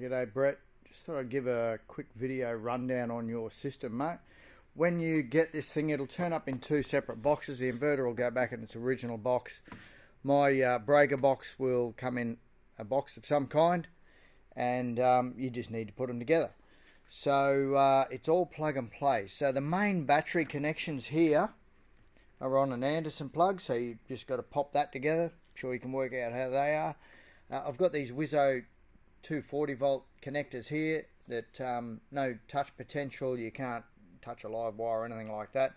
G'day Brett, just thought I'd give a quick video rundown on your system, mate. When you get this thing, it'll turn up in two separate boxes. The inverter will go back in its original box. My breaker box will come in a box of some kind, and you just need to put them together. So it's all plug and play. So the main battery connections here are on an Anderson plug, so you just got to pop that together. I'm sure you can work out how they are. I've got these Wizzo 240 volt connectors here that no touch potential, you can't touch a live wire or anything like that.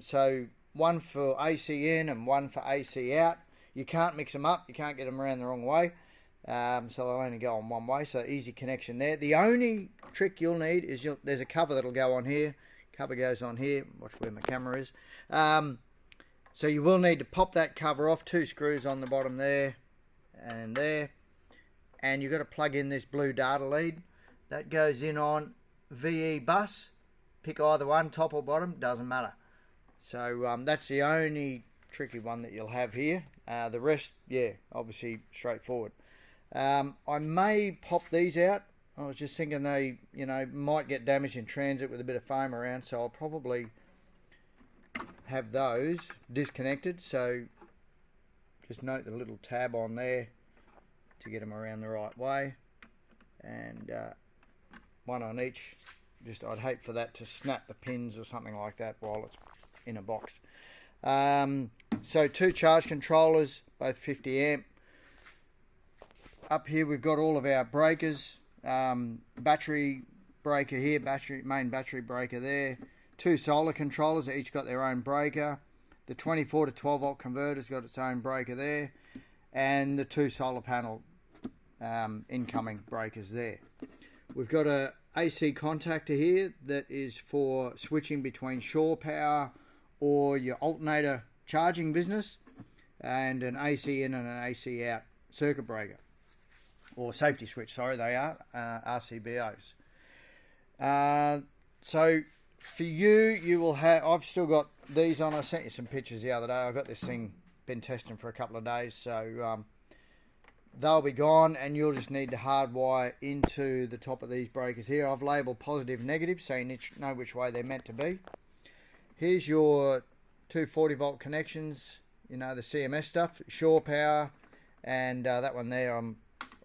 So one for AC in and one for AC out. You can't mix them up, you can't get them around the wrong way, so they'll only go on one way, so easy connection there. The only trick you'll need is there's a cover that'll go on here. Cover goes on here, watch where my camera is. So you will need to pop that cover off, two screws on the bottom there and there, and you've got to plug in this blue data lead. That goes in on VE bus. Pick either one, top or bottom, doesn't matter. So that's the only tricky one that you'll have here. The rest, yeah, obviously straightforward. I may pop these out. I was just thinking they, might get damaged in transit with a bit of foam around, so I'll probably have those disconnected. So just note the little tab on there to get them around the right way, and one on each. Just I'd hate for that to snap the pins or something like that while it's in a box. So two charge controllers, both 50 amp. Up here we've got all of our breakers. Battery breaker here, main battery breaker there. Two solar controllers, they each got their own breaker. The 24 to 12 volt converter's got its own breaker there, and the two solar panel incoming breakers there. We've got a AC contactor here that is for switching between shore power or your alternator charging business, and an AC in and an AC out circuit breaker, or safety switch, sorry, they are RCBOs. So for you will have, I've still got these on. I sent you some pictures the other day. I got this thing, been testing for a couple of days, so they'll be gone, and you'll just need to hardwire into the top of these breakers here. I've labelled positive, negative, so you know which way they're meant to be. Here's your 240 volt connections, the CMS stuff, shore power, and that one there,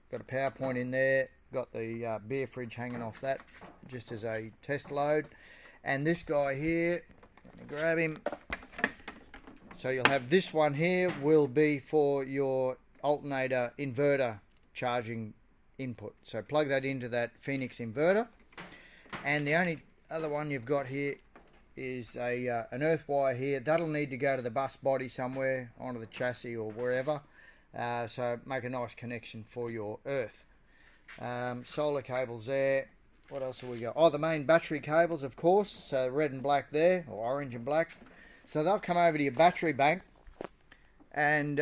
got a power point in there, got the beer fridge hanging off that just as a test load. And this guy here, let me grab him. So you'll have this one here will be for your alternator inverter charging input. So plug that into that Phoenix inverter. And the only other one you've got here is an earth wire here. That'll need to go to the bus body somewhere, onto the chassis or wherever. So make a nice connection for your earth. Solar cables there. What else have we got? Oh, the main battery cables, of course. So red and black there, or orange and black. So they'll come over to your battery bank and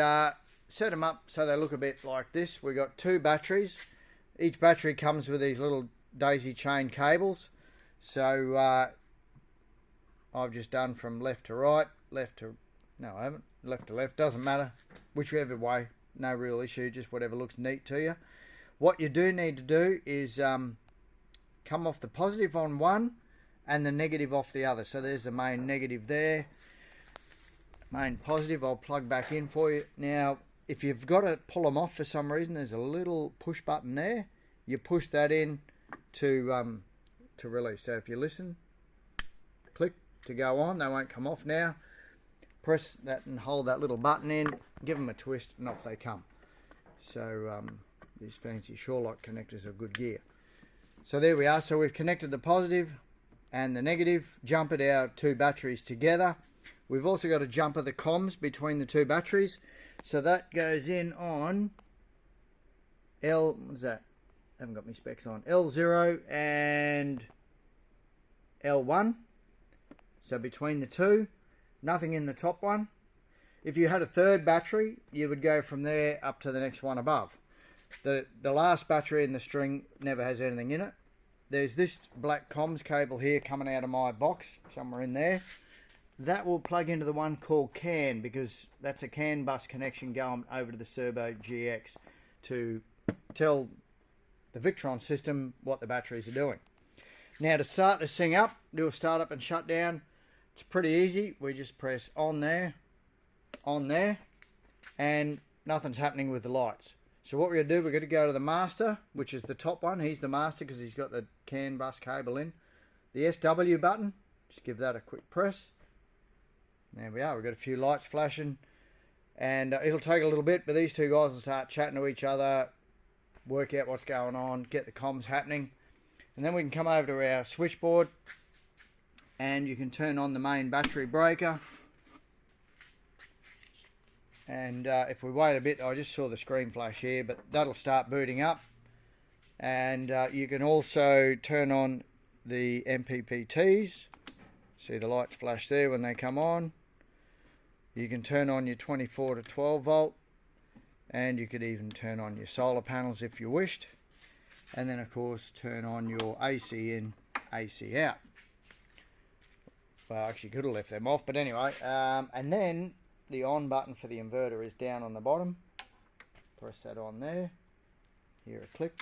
set them up so they look a bit like this. We've got two batteries. Each battery comes with these little daisy chain cables. So I've just done from left to right, no I haven't, left to left, doesn't matter, whichever way, no real issue, just whatever looks neat to you. What you do need to do is come off the positive on one and the negative off the other. So there's the main negative there, main positive. I'll plug back in for you. Now if you've got to pull them off for some reason, there's a little push button there. You push that in to release. So if you listen, click to go on, they won't come off now. Press that and hold that little button in, give them a twist, and off they come. So these fancy Shorelock connectors are good gear. So there we are. So we've connected the positive and the negative, jumpered our two batteries together. We've also got to jumper the comms between the two batteries. So that goes in on what's that? I haven't got my specs on. L0 and L1. So between the two, nothing in the top one. If you had a third battery, you would go from there up to the next one above. The last battery in the string never has anything in it. There's this black comms cable here coming out of my box, somewhere in there. That will plug into the one called CAN, because that's a CAN bus connection going over to the Serbo GX to tell the Victron system what the batteries are doing. Now to start this thing up, do a start up and shut down. It's pretty easy. We just press on there, and nothing's happening with the lights. So what we're going to do, we're going to go to the master, which is the top one. He's the master because he's got the CAN bus cable in. The SW button, just give that a quick press. There we are, we've got a few lights flashing. And it'll take a little bit, but these two guys will start chatting to each other, work out what's going on, get the comms happening. And then we can come over to our switchboard, and you can turn on the main battery breaker. And if we wait a bit, I just saw the screen flash here, but that'll start booting up. And you can also turn on the MPPTs. See the lights flash there when they come on. You can turn on your 24 to 12 volt, and you could even turn on your solar panels if you wished. And then of course turn on your AC in, AC out. Well, I actually could have left them off, but anyway. And then the on button for the inverter is down on the bottom. Press that on there. Hear a click.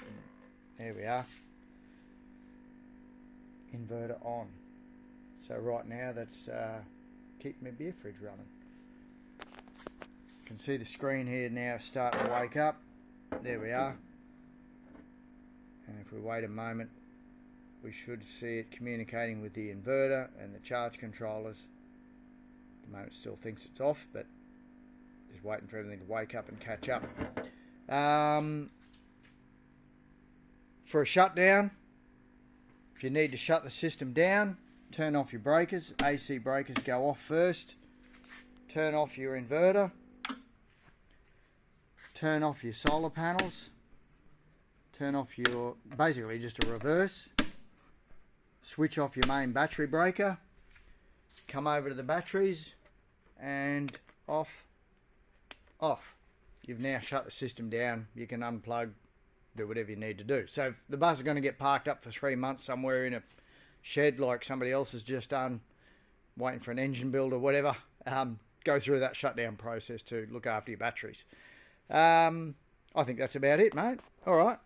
There we are. Inverter on. So right now that's keeping my beer fridge running. You can see the screen here now starting to wake up. There we are. And if we wait a moment, we should see it communicating with the inverter and the charge controllers. At the moment it still thinks it's off, but just waiting for everything to wake up and catch up. For a shutdown, if you need to shut the system down, turn off your breakers. AC breakers go off first. Turn off your inverter. Turn off your solar panels. Turn off your, basically just a reverse. Switch off your main battery breaker. Come over to the batteries and off. You've now shut the system down. You can unplug, do whatever you need to do. So if the bus is going to get parked up for 3 months somewhere in a shed like somebody else has just done, waiting for an engine build or whatever, go through that shutdown process to look after your batteries. I think that's about it, mate. All right.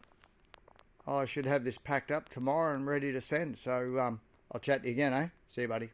I should have this packed up tomorrow and ready to send. So I'll chat to you again, eh? See you, buddy.